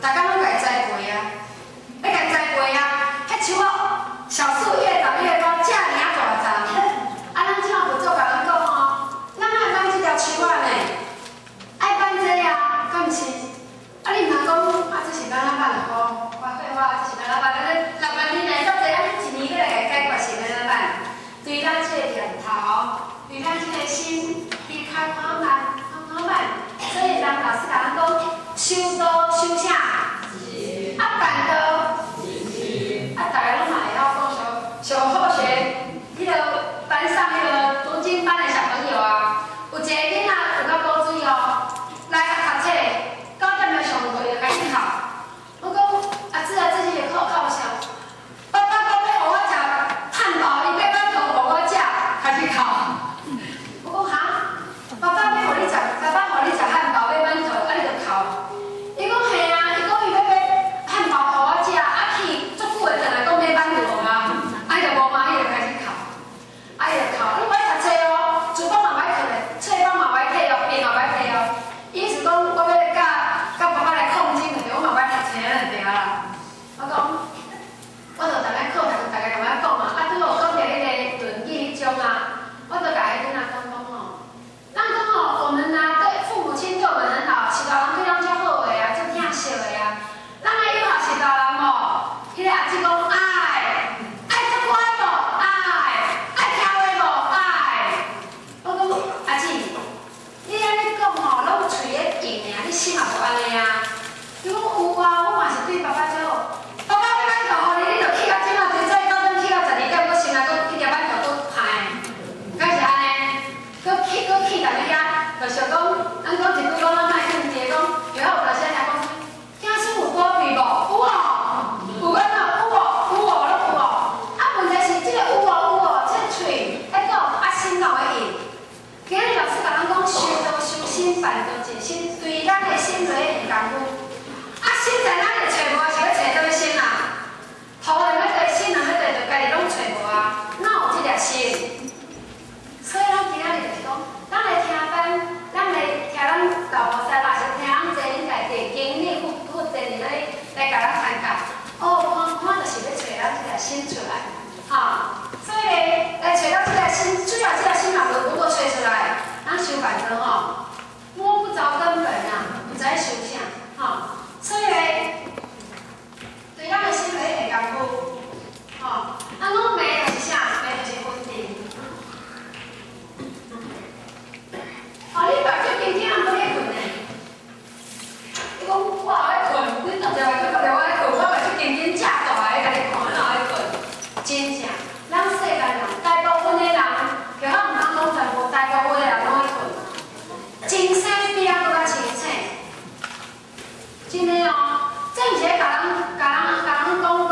大家拢家栽培啊，要家栽培啊，迄树哦，小树越长越高，遮尔啊大丛。啊，咱即马佛祖甲咱讲哦，咱爱挽即条树啊呢，爱挽这啊，敢毋是？啊，你毋通讲啊，这是咱挽哦，我废话，这是咱挽，咱6万年来做这，啊，你一年要来解决是咱挽，对咱这个念头，对咱这个心，伊较好慢，好慢，所以咱老师甲咱讲，修道修啥？啊，办道。啊，大家拢嘛会晓讲上好学，迄个班上迄个读经班的小朋友啊，有一个囡仔有到高水哦，来读册，9点要上课就开始哭。我讲啊，这是个哭啥？爸爸讲要互我食汉堡，伊要把头互我食，开始哭。我讲哈，爸爸要互你食，爸爸互你食汉堡，要馒头，啊你就哭。伊讲嘿啊，伊讲伊要汉堡互我食，啊去足久的，转来讲要馒头啊，啊伊就无欢喜就开始哭，啊伊就哭，你歹读册哦，书包嘛歹摕嘞，册包嘛歹摕哦，笔嘛歹摕哦，意思讲我要甲爸爸来抗争，就是我嘛歹读册安尼对啦。我讲，我就逐个课堂大家同我讲嘛，啊拄好讲着迄个论语迄种啊，我就甲伊囡仔讲吼，咱讲吼，我们呐对父母亲对我们很好，是大人对咱足好个啊，足疼惜个啊，咱爱友好是大人吼，迄个阿姊讲爱做乖无爱听话无爱，我讲阿姊，你安尼讲吼，拢嘴咧硬尔，你心嘛无安尼啊？伊讲有啊，我嘛是对爸爸足好。爸爸要馒头互你，你就去到即马，最早9点去到12点，我先来搁去条馒头搁拍，敢是安尼？搁去逐日啊，就想讲，咱讲一句讲咱卖讲一个讲，然后有大声来讲，听书有保庇无？有哦，有安怎？有哦，有哦，拢有哦。啊，问题是即个有哦有哦，这喙在讲，啊心哪会硬？今日老师甲咱讲，修道修心，办道静心，对咱的心就会很功夫。啊，心在哪里找无？是要找倒个心啊？头人要对，心人要对，就家己拢找无啊，哪有即粒心？所以咱今仔日就是讲，咱来听班，咱来听咱老菩萨，若是听咱坐恁内底经历负责任来甲咱参加。哦，看就是要找咱即粒心出来，哈。所以咧，来找到即粒心，主要即粒心嘛，如果找出来，咱修办道吼，摸不着根本啊，不知修啥，哈。所以咧，对咱的心就会很功夫，吼。啊，我眉就是啥？眉就是稳定。哦，你目睭今天还无咧困呢？你讲我后咧困，你当然会叫我咧困，我目睭今天遮大个，甲你看，哪会困？真正，咱世间人大部分的人，就咱毋通讲全部，大部分的人拢会困。精神比较搁较清醒，真的哦，这毋是甲人讲